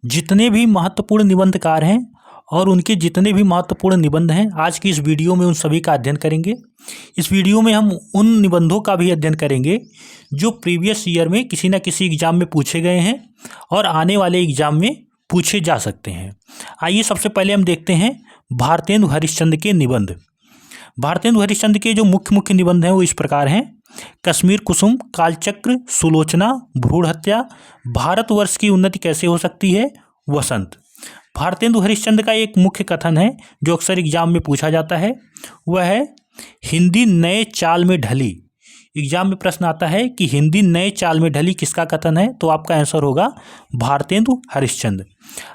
जितने भी महत्वपूर्ण निबंधकार हैं और उनके जितने भी महत्वपूर्ण निबंध हैं, आज की इस वीडियो में उन सभी का अध्ययन करेंगे। इस वीडियो में हम उन निबंधों का भी अध्ययन करेंगे जो प्रीवियस ईयर में किसी न किसी एग्जाम में पूछे गए हैं और आने वाले एग्जाम में पूछे जा सकते हैं। आइए सबसे पहले हम देखते हैं भारतेंदु हरिश्चंद्र के निबंध। भारतेंदु हरिश्चंद्र के जो मुख्य निबंध हैं वो इस प्रकार हैं: कश्मीर कुसुम, कालचक्र, सुलोचना, भ्रूण हत्या, भारतवर्ष की उन्नति कैसे हो सकती है, वसंत। भारतेंदु हरिश्चंद्र का एक मुख्य कथन है जो अक्सर एग्जाम में पूछा जाता है, वह है हिंदी नए चाल में ढली। एग्जाम में प्रश्न आता है कि हिंदी नए चाल में ढली किसका कथन है, तो आपका आंसर होगा भारतेंदु हरिश्चंद्र।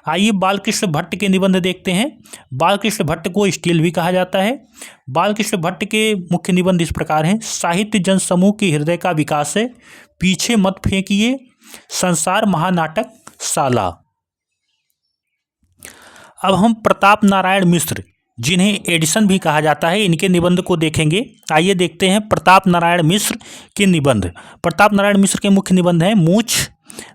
आइए बालकृष्ण भट्ट के निबंध देखते हैं। बालकृष्ण भट्ट को स्टील भी कहा जाता है। बालकृष्ण भट्ट के मुख्य निबंध इस प्रकार हैं: साहित्य जनसमूह के हृदय का विकास है, पीछे मत फेंकिए, संसार महानाटक साला। अब हम प्रताप नारायण मिश्र, जिन्हें एडिसन भी कहा जाता है, इनके निबंध को देखेंगे। आइए देखते हैं प्रताप नारायण मिश्र के निबंध। प्रताप नारायण मिश्र के मुख्य निबंध हैं: मूछ,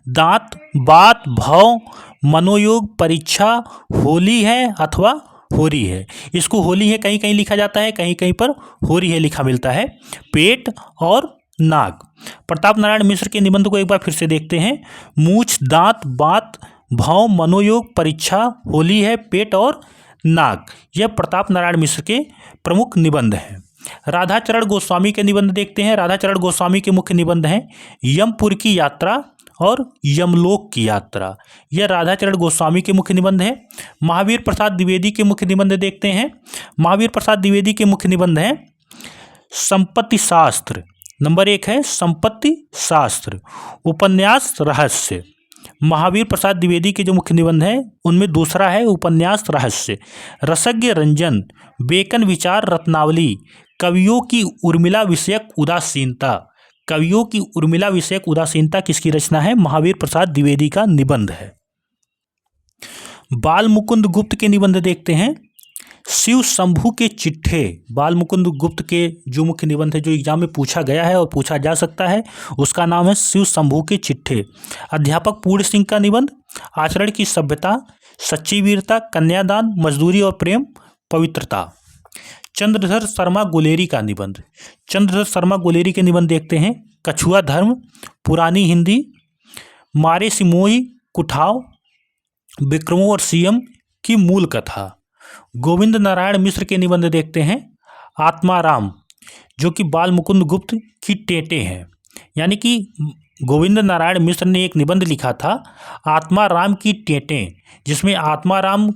दांत, बात, भाव, मनोयोग, परीक्षा, होली है अथवा होरी है। इसको होली है कहीं कहीं लिखा जाता है, कहीं कहीं पर होरी है लिखा मिलता है। पेट और नाक। प्रताप नारायण मिश्र के निबंध को एक बार फिर से देखते हैं: मूछ, दांत, बात, भाव, मनोयोग, परीक्षा, होली है, पेट और नाग। यह प्रताप नारायण मिश्र के प्रमुख निबंध हैं। राधाचरण गोस्वामी के निबंध देखते हैं। राधाचरण गोस्वामी के मुख्य निबंध हैं: यमपुर की यात्रा और यमलोक की यात्रा। यह राधाचरण गोस्वामी के मुख्य निबंध हैं। महावीर प्रसाद द्विवेदी के मुख्य निबंध देखते हैं। महावीर प्रसाद द्विवेदी के मुख्य निबंध हैं संपत्ति शास्त्र। नंबर 1 है संपत्ति शास्त्र। उपन्यास रहस्य। महावीर प्रसाद द्विवेदी के जो मुख्य निबंध हैं उनमें दूसरा है उपन्यास रहस्य। रसज्ञ रंजन, बेकन विचार रत्नावली, कवियों की उर्मिला विषयक उदासीनता। कवियों की उर्मिला विषयक उदासीनता किसकी रचना है? महावीर प्रसाद द्विवेदी का निबंध है। बाल मुकुंद गुप्त के निबंध देखते हैं। शिव शंभू के चिट्ठे। बाल मुकुंद गुप्त के जो मुख्य निबंध है जो एग्जाम में पूछा गया है और पूछा जा सकता है, उसका नाम है शिव शंभू के चिट्ठे। अध्यापक पूर्ण सिंह का निबंध आचरण की सभ्यता, सच्ची वीरता, कन्यादान, मजदूरी और प्रेम, पवित्रता। चंद्रधर शर्मा गुलेरी का निबंध। चंद्रधर शर्मा गुलेरी के निबंध देखते हैं। कछुआ धर्म, पुरानी हिंदी, मारे सिमोही, कुठाव, विक्रमो और सीएम की मूल कथा। गोविंद नारायण मिश्र के निबंध देखते हैं। आत्माराम, जो कि बाल मुकुंद गुप्त की टेटे हैं। यानी कि गोविंद नारायण मिश्र ने एक निबंध लिखा था आत्माराम की टेटें, जिसमें आत्माराम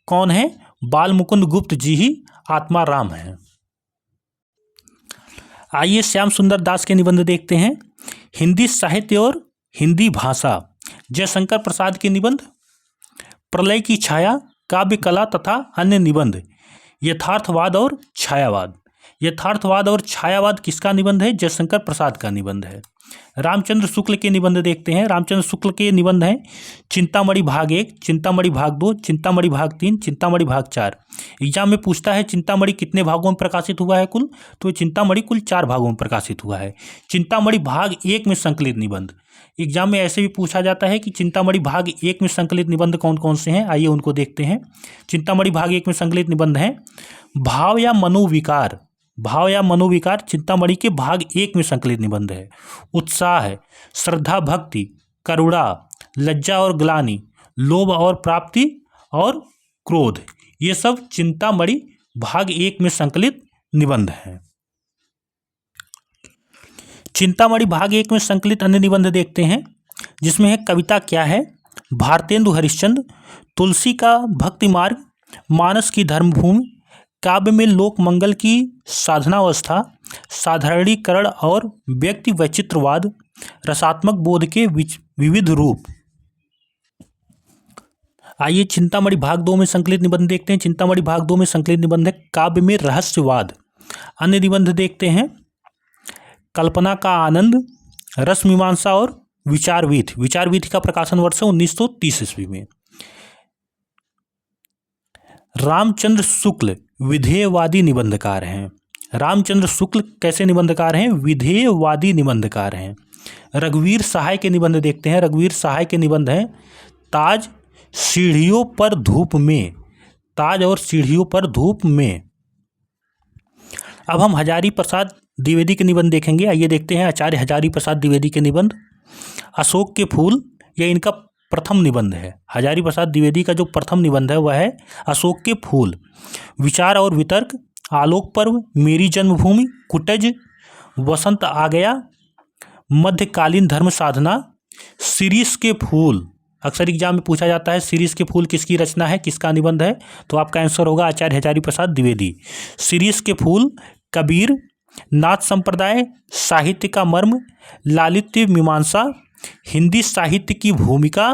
कौन है? बाल मुकुंद गुप्त जी ही आत्माराम हैं। आइए श्याम सुंदर दास के निबंध देखते हैं। हिंदी साहित्य और हिंदी भाषा। जयशंकर प्रसाद के निबंध। प्रलय की छाया, काव्य कला तथा अन्य निबंध। यथार्थवाद और छायावाद। यथार्थवाद और छायावाद किसका निबंध है? जयशंकर प्रसाद का निबंध है। रामचंद्र शुक्ल के निबंध देखते हैं। रामचंद्र शुक्ल के निबंध हैं चिंतामणि भाग 1, चिंतामणि भाग 2, चिंतामणि भाग 3, चिंतामणि भाग 4। एग्जाम में पूछता है चिंतामणि कितने भागों में प्रकाशित हुआ है कुल, तो चिंतामणि कुल 4 भागों में प्रकाशित हुआ है। चिंतामणि भाग 1 में संकलित निबंध। एग्जाम में ऐसे भी पूछा जाता है कि चिंतामणि भाग 1 में संकलित निबंध कौन कौन से हैं, आइए उनको देखते हैं। चिंतामणि भाग 1 में संकलित निबंध हैं भाव या मनोविकार। भाव या मनोविकार चिंतामणि के भाग 1 में संकलित निबंध है। उत्साह है, श्रद्धा भक्ति, करुणा, लज्जा और ग्लानि, लोभ और प्राप्ति और क्रोध, ये सब चिंतामणि भाग 1 में संकलित निबंध हैं। चिंतामणि भाग 1 में संकलित अन्य निबंध देखते हैं, जिसमें है कविता क्या है, भारतेंदु हरिश्चंद्र, तुलसी का भक्ति मार्ग, मानस की धर्मभूमि, काव्य में लोक मंगल की साधनावस्था, साधारणीकरण और व्यक्ति वैचित्रवाद, रसात्मक बोध के विविध रूप। आइए चिंतामणि भाग 2 में संकलित निबंध देखते हैं। चिंतामणि भाग 2 में संकलित निबंध है काव्य में रहस्यवाद। अन्य निबंध देखते हैं कल्पना का आनंद, रस मीमांसा और विचार वीथ। विचार वीथ का प्रकाशन वर्ष है 1930 ईस्वी में। रामचंद्र शुक्ल विधेयवादी निबंधकार हैं। रामचंद्र शुक्ल कैसे निबंधकार हैं? विधेयवादी निबंधकार हैं। रघुवीर सहाय के निबंध देखते हैं। रघुवीर सहाय के निबंध हैं ताज, सीढ़ियों पर धूप में, ताज और सीढ़ियों पर धूप में। अब हम हजारी प्रसाद द्विवेदी के निबंध देखेंगे। आइए देखते हैं आचार्य हजारी प्रसाद द्विवेदी के निबंध। अशोक के फूल, यह इनका प्रथम निबंध है। हजारी प्रसाद द्विवेदी का जो प्रथम निबंध है वह है अशोक के फूल। विचार और वितर्क, आलोक पर्व, मेरी जन्मभूमि, कुटज, वसंत आ गया, मध्यकालीन धर्म साधना, शिरीष के फूल। अक्सर एग्जाम में पूछा जाता है शिरीष के फूल किसकी रचना है, किसका निबंध है, तो आपका आंसर होगा आचार्य हजारी प्रसाद द्विवेदी। शिरीष के फूल, कबीर, नाथ संप्रदाय, साहित्य का मर्म, लालित्य मीमांसा, हिंदी साहित्य की भूमिका,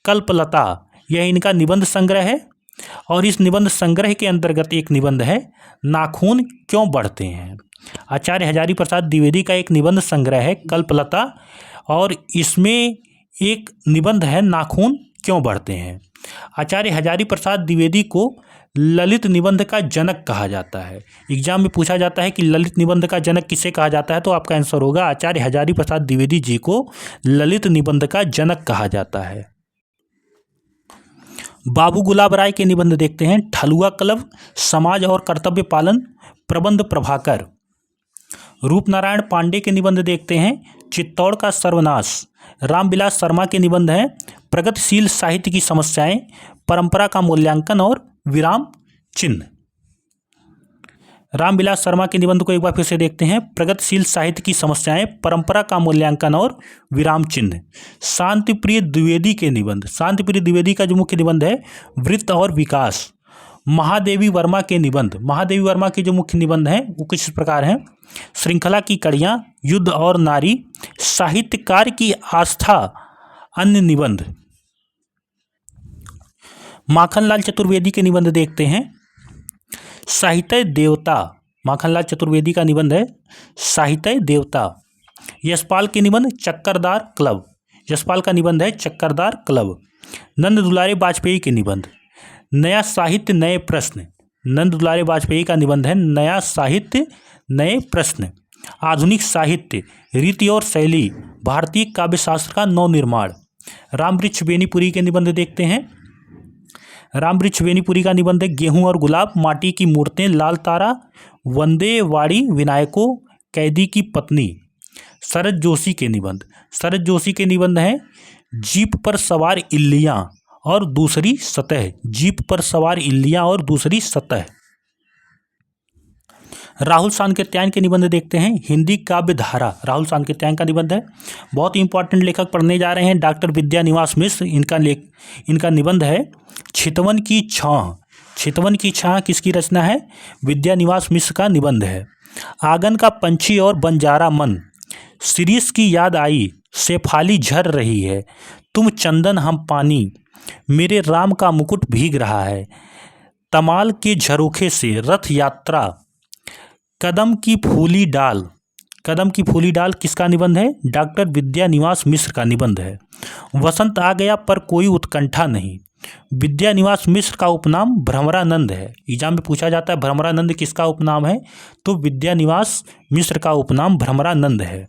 कल्पलता, यह इनका निबंध संग्रह है। और इस निबंध संग्रह के अंतर्गत एक निबंध है नाखून क्यों बढ़ते हैं। आचार्य हजारी प्रसाद द्विवेदी का एक निबंध संग्रह है कल्पलता, और इसमें एक निबंध है नाखून क्यों बढ़ते हैं। आचार्य हजारी प्रसाद द्विवेदी को ललित निबंध का जनक कहा जाता है। एग्जाम में पूछा जाता है कि ललित निबंध का जनक किसे कहा जाता है, तो आपका आंसर होगा आचार्य हजारी प्रसाद द्विवेदी जी को ललित निबंध का जनक कहा जाता है। बाबू गुलाब राय के निबंध देखते हैं। ठलुआ क्लब, समाज और कर्तव्य पालन, प्रबंध प्रभाकर। रूपनारायण पांडे के निबंध देखते हैं। चित्तौड़ का सर्वनाश। रामविलास शर्मा के निबंध हैं प्रगतिशील साहित्य की समस्याएं, परंपरा का मूल्यांकन और विराम चिन्ह। रामविलास शर्मा के निबंध को एक बार फिर से देखते हैं। प्रगतिशील साहित्य की समस्याएं, परंपरा का मूल्यांकन और विराम चिन्ह। शांतिप्रिय द्विवेदी के निबंध। शांतिप्रिय द्विवेदी का जो मुख्य निबंध है वृत्त और विकास। महादेवी वर्मा के निबंध। महादेवी वर्मा के जो मुख्य निबंध हैं वो कुछ इस प्रकार हैं। श्रृंखला की कड़ियाँ, युद्ध और नारी, साहित्यकार की आस्था, अन्य निबंध। माखनलाल चतुर्वेदी के निबंध देखते हैं। साहित्य देवता। माखनलाल चतुर्वेदी का निबंध है साहित्य देवता। यशपाल के निबंध चक्करदार क्लब। यशपाल का निबंध है चक्करदार क्लब। नंद दुलारे वाजपेयी के निबंध नया साहित्य नए प्रश्न। नंद दुलारे वाजपेयी का निबंध है नया साहित्य नए प्रश्न। आधुनिक साहित्य, रीति और शैली, भारतीय काव्यशास्त्र का नवनिर्माण। रामवृक्ष बेनीपुरी के निबंध देखते हैं। रामवृक्ष बेनीपुरी का निबंध है गेहूं और गुलाब, माटी की मूर्तें, लाल तारा, वंदे वाड़ी विनायको, कैदी की पत्नी। शरद जोशी के निबंध। शरद जोशी के निबंध हैं जीप पर सवार इल्लियां और दूसरी सतह। जीप पर सवार इल्लियां और दूसरी सतह। राहुल सांकृत्यायन के निबंध देखते हैं। हिंदी काव्य धारा। राहुल सांकृत्यायन का निबंध है। बहुत ही इंपॉर्टेंट लेखक पढ़ने जा रहे हैं डॉक्टर विद्यानिवास मिश्र। इनका निबंध है चितवन की छाह। चितवन की छाह किसकी रचना है? विद्यानिवास मिश्र का निबंध है। आंगन का पंछी और बंजारा मन। शिरीष की याद आई, शेफाली झर रही है, तुम चंदन हम पानी, मेरे राम का मुकुट भीग रहा है, तमाल के झरोखे से रथ यात्रा, कदम की फूली डाल। कदम की फूली डाल किसका निबंध है? डॉक्टर विद्यानिवास मिश्र का निबंध है। वसंत आ गया पर कोई उत्कंठा नहीं। विद्यानिवास मिश्र का उपनाम भ्रमरानंद है। एग्जाम में पूछा जाता है भ्रमरानंद किसका उपनाम है, तो विद्यानिवास मिश्र का उपनाम भ्रमरानंद है।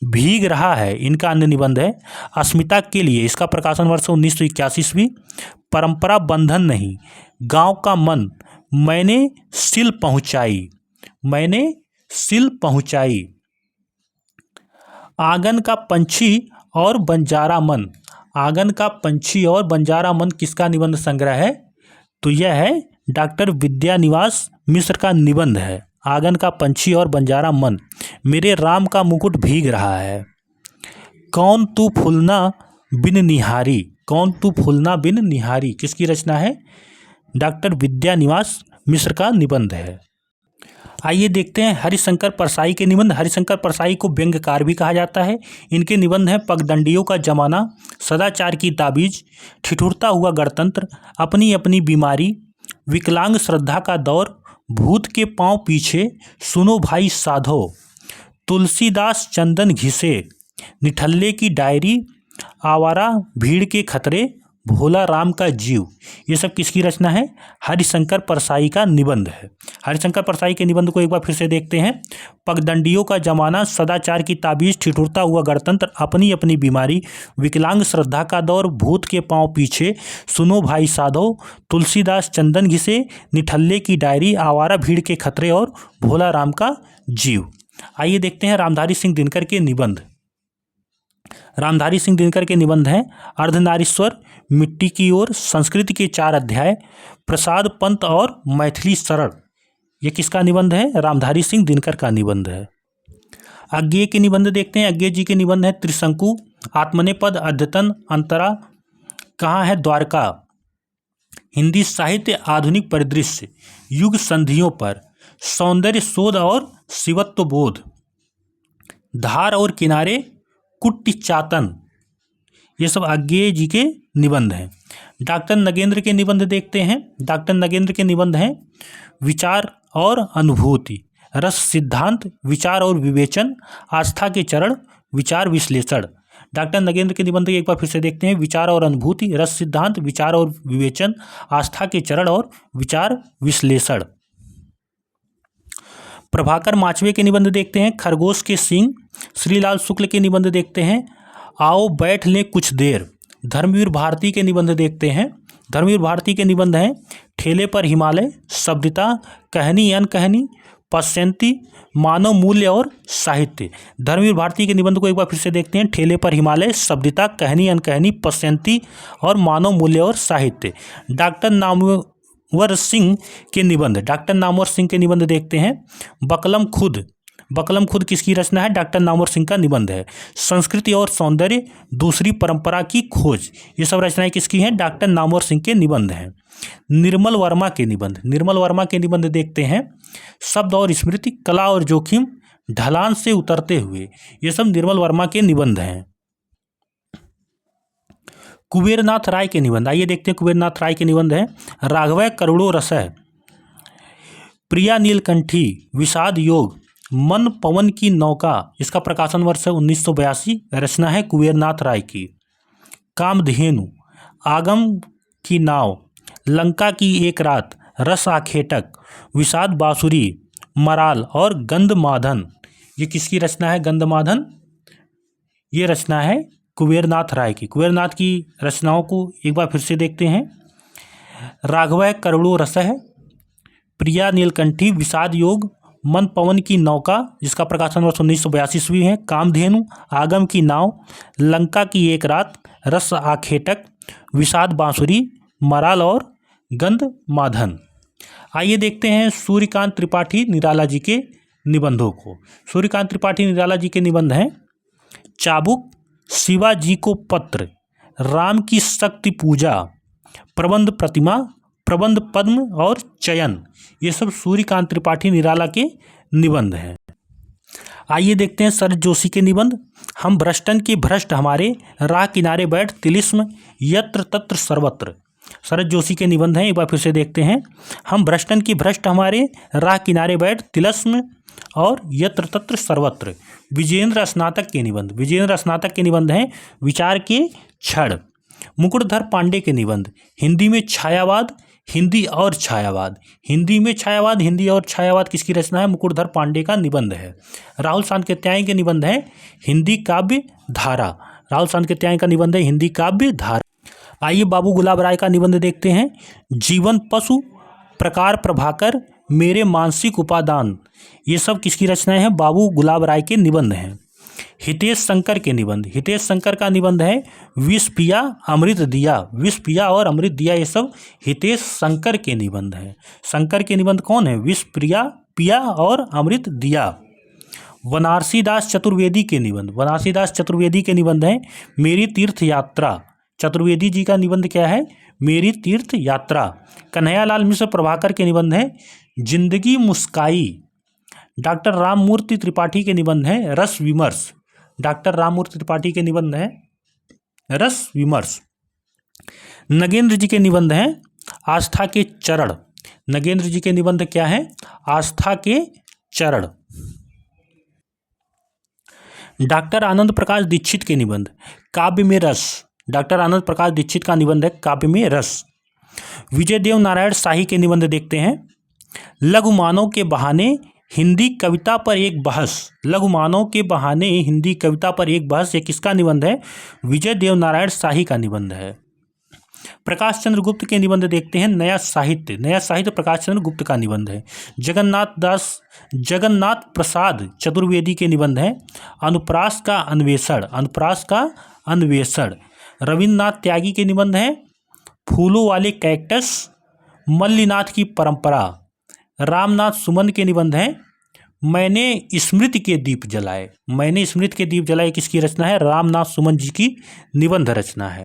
भीग रहा है इनका अन्य निबंध है। अस्मिता के लिए, इसका प्रकाशन वर्ष 1981। परंपरा बंधन नहीं। गांव का मन, मैंने सिल पहुंचाई, मैंने सिल पहुंचाई। आंगन का पंछी और बंजारा मन। आंगन का पंछी और बंजारा मन किसका निबंध संग्रह है? तो यह है डॉक्टर विद्यानिवास मिश्र का निबंध है। आंगन का पंछी और बंजारा मन। मेरे राम का मुकुट भीग रहा है। कौन तू फूलना बिन निहारी। कौन तू फूलना बिन निहारी किसकी रचना है? डॉक्टर विद्यानिवास मिश्र का निबंध है। आइए देखते हैं हरिशंकर परसाई के निबंध। हरिशंकर परसाई को व्यंग्यकार भी कहा जाता है। इनके निबंध हैं पगडंडियों का जमाना, सदाचार की ताबीज, ठिठुरता हुआ गणतंत्र, अपनी अपनी बीमारी, विकलांग श्रद्धा का दौर, भूत के पांव पीछे, सुनो भाई साधो, तुलसीदास चंदन घिसे, निठल्ले की डायरी, आवारा भीड़ के खतरे, भोला राम का जीव, ये सब किसकी रचना है? हरिशंकर परसाई का निबंध है। हरिशंकर परसाई के निबंध को एक बार फिर से देखते हैं। पगडंडियों का जमाना, सदाचार की ताबीज, ठिठुरता हुआ गणतंत्र, अपनी अपनी बीमारी, विकलांग श्रद्धा का दौर, भूत के पांव पीछे, सुनो भाई साधो, तुलसीदास चंदन घिसे, निठल्ले की डायरी, आवारा भीड़ के खतरे और भोला राम का जीव। आइए देखते हैं रामधारी सिंह दिनकर के निबंध। रामधारी सिंह दिनकर के निबंध हैं अर्धनारीश्वर, मिट्टी की ओर, संस्कृत के 4 अध्याय, प्रसाद पंत और मैथिली सरल। ये किसका निबंध है? रामधारी सिंह दिनकर का निबंध है। अज्ञेय के निबंध देखते हैं। अज्ञेय जी के निबंध है त्रिशंकु, आत्मनेपद, अद्यतन, अंतरा, कहाँ है द्वारका, हिंदी साहित्य आधुनिक परिदृश्य, युग संधियों पर, सौंदर्य शोध और शिवत्व बोध, धार और किनारे, कुट्टी चातन। ये सब अज्ञेय जी के निबंध हैं। डॉक्टर नगेंद्र के निबंध देखते हैं। डॉक्टर नगेंद्र के निबंध हैं विचार और अनुभूति, रस सिद्धांत, विचार और विवेचन, आस्था के चरण, विचार विश्लेषण। डॉक्टर नगेंद्र के निबंध एक बार फिर से देखते हैं। विचार और अनुभूति, रस सिद्धांत, विचार और विवेचन, आस्था के चरण और विचार विश्लेषण। प्रभाकर माचवे के निबंध देखते हैं। खरगोश के सींग। श्रीलाल शुक्ल के निबंध देखते हैं आओ बैठ लें कुछ देर। धर्मवीर भारती के निबंध देखते हैं। धर्मवीर भारती के निबंध हैं ठेले पर हिमालय, शब्दिता, कहनी अनकहनी, पश्यंती, मानव मूल्य और साहित्य। धर्मवीर भारती के निबंध को एक बार फिर से देखते हैं। ठेले पर हिमालय, शब्दिता, कहनी अनकहनी, पश्यंती और मानव मूल्य और साहित्य। डॉक्टर नामवर सिंह के निबंध। डॉक्टर नामवर सिंह के निबंध देखते हैं। बकलम खुद। बकलम खुद किसकी रचना है? डॉक्टर नामवर सिंह का निबंध है। संस्कृति और सौंदर्य, दूसरी परंपरा की खोज। ये सब रचनाएं किसकी हैं? डॉक्टर नामवर सिंह के निबंध हैं। निर्मल वर्मा के निबंध। निर्मल वर्मा के निबंध देखते हैं शब्द और स्मृति, कला और जोखिम, ढलान से उतरते हुए। ये सब निर्मल वर्मा के निबंध हैं। कुबेरनाथ राय के निबंध। आइए देखते हैं कुबेरनाथ राय के निबंध हैं राघव करुणो रसः, प्रिया नीलकंठी, विषाद योग, मन पवन की नौका। इसका प्रकाशन वर्ष है 1982। रचना है कुबेरनाथ राय की। कामधेनु, आगम की नाव, लंका की एक रात, रस आखेटक, विषाद बांसुरी, मराल और गंधमादन। ये किसकी रचना है? गंधमादन। ये रचना है कुबेरनाथ राय की। कुबेरनाथ की रचनाओं को एक बार फिर से देखते हैं। राघव करुणो रसः, प्रिया नीलकंठी, विषाद योग, मन पवन की नौका, जिसका प्रकाशन वर्ष 1982 है। कामधेनु, आगम की नाव, लंका की एक रात, रस आखेटक, विषाद बांसुरी, मराल और गंधमादन। आइए देखते हैं सूर्यकांत त्रिपाठी निराला जी के निबंधों को। सूर्यकांत त्रिपाठी निराला जी के निबंध हैं चाबुक, शिवाजी को पत्र, राम की शक्ति पूजा, प्रबंध प्रतिमा, प्रबंध पद्म और चयन। ये सब सूर्यकांत त्रिपाठी निराला के निबंध हैं। आइए देखते हैं शरद जोशी के निबंध। हम भ्रष्टन के भ्रष्ट हमारे, राह किनारे बैठ तिलिस्म, यत्र तत्र सर्वत्र। शरद जोशी के निबंध हैं, एक बार फिर से देखते हैं। हम भ्रष्टन की भ्रष्ट हमारे, राह किनारे बैठ तिलिस्म और यत्र तत्र सर्वत्र। विजेंद्र स्नातक के निबंध। विजेंद्र स्नातक के निबंध हैं विचार के क्षण। मुकुटधर पांडे के निबंध हिंदी में छायावाद, हिंदी और छायावाद। हिंदी में छायावाद, हिंदी और छायावाद किसकी रचना है? मुकुटधर पांडे का निबंध है। राहुल सांकृत्यायन के निबंध है हिंदी काव्य धारा। राहुल सांकृत्यायन का निबंध है हिंदी काव्य धारा। आइए बाबू गुलाब राय का निबंध देखते हैं जीवन पशु, प्रकार प्रभाकर, मेरे मानसिक उपादान। ये सब किसकी रचनाएं हैं? बाबू गुलाब राय के निबंध हैं। हितेश शंकर के निबंध। हितेश शंकर का निबंध है विष पिया अमृत दिया। विष पिया और अमृत दिया, ये सब हितेश शंकर के निबंध हैं। शंकर के निबंध कौन है? विष पिया और अमृत दिया। बनारसी दास चतुर्वेदी के निबंध। बनारसी दास चतुर्वेदी के निबंध हैं मेरी तीर्थ यात्रा। चतुर्वेदी जी का निबंध क्या है? मेरी तीर्थ यात्रा। कन्हैयालाल मिश्र प्रभाकर के निबंध हैं जिंदगी मुस्काई। डॉक्टर राममूर्ति त्रिपाठी के निबंध हैं रस विमर्श। डॉक्टर राममूर्ति त्रिपाठी के निबंध हैं रस विमर्श। नगेंद्र जी के निबंध हैं आस्था के चरण। नगेंद्र जी के निबंध क्या है? आस्था के चरण। डॉक्टर आनंद प्रकाश दीक्षित के निबंध काव्य में रस, डॉक्टर आनंद प्रकाश दीक्षित का निबंध है काव्य में रस। विजय देव नारायण शाही के निबंध देखते हैं। लघु मानव के बहाने हिंदी कविता पर एक बहस। लघु मानव के बहाने हिंदी कविता पर एक बहस, ये किसका निबंध है? विजय देव नारायण शाही का निबंध है। प्रकाश चंद्र गुप्त के निबंध देखते हैं। नया साहित्य। नया साहित्य प्रकाश चंद्र गुप्त का निबंध है। जगन्नाथ प्रसाद चतुर्वेदी के निबंध है। अनुप्रास का अन्वेषण। अनुप्रास का अन्वेषण रविन्द्रनाथ त्यागी के निबंध है। फूलों वाले कैक्टस मल्लिनाथ की परंपरा रामनाथ सुमन के निबंध है। मैंने स्मृति के दीप जलाए। मैंने स्मृति के दीप जलाए किसकी रचना है? रामनाथ सुमन जी की निबंध रचना है।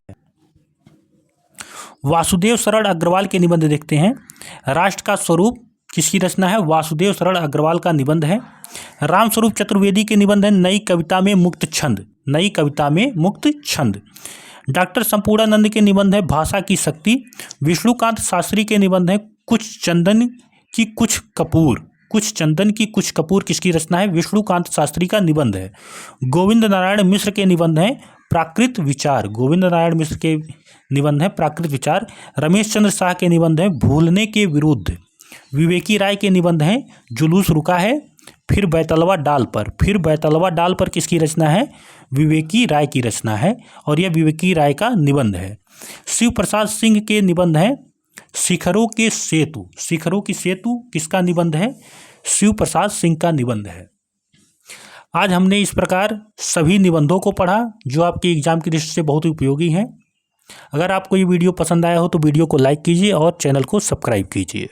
वासुदेव शरण अग्रवाल के निबंध देखते हैं। राष्ट्र का स्वरूप किसकी रचना है? वासुदेव शरण अग्रवाल का निबंध है। रामस्वरूप चतुर्वेदी के निबंध है नई कविता में मुक्त छंद। नई कविता में मुक्त छंद। डॉक्टर संपूर्णानंद के निबंध है भाषा की शक्ति। विष्णुकांत शास्त्री के निबंध है कुछ चंदन की कुछ कपूर। कुछ चंदन की कुछ कपूर किसकी रचना है? विष्णुकांत शास्त्री का निबंध है। गोविंद नारायण मिश्र के निबंध है प्राकृत विचार। गोविंद नारायण मिश्र के निबंध है प्राकृत विचार। रमेश चंद्र शाह के निबंध है भूलने के विरुद्ध। विवेकी राय के निबंध है जुलूस रुका है फिर बैतलवा डाल पर। फिर बैतलवा डाल पर किसकी रचना है? विवेकी राय की रचना है और यह विवेकी राय का निबंध है। शिव प्रसाद सिंह के निबंध है शिखरों के सेतु। शिखरों की सेतु किसका निबंध है? शिव प्रसाद सिंह का निबंध है। आज हमने इस प्रकार सभी निबंधों को पढ़ा जो आपके एग्जाम की दृष्टि से बहुत उपयोगी हैं। अगर आपको ये वीडियो पसंद आया हो तो वीडियो को लाइक कीजिए और चैनल को सब्सक्राइब कीजिए।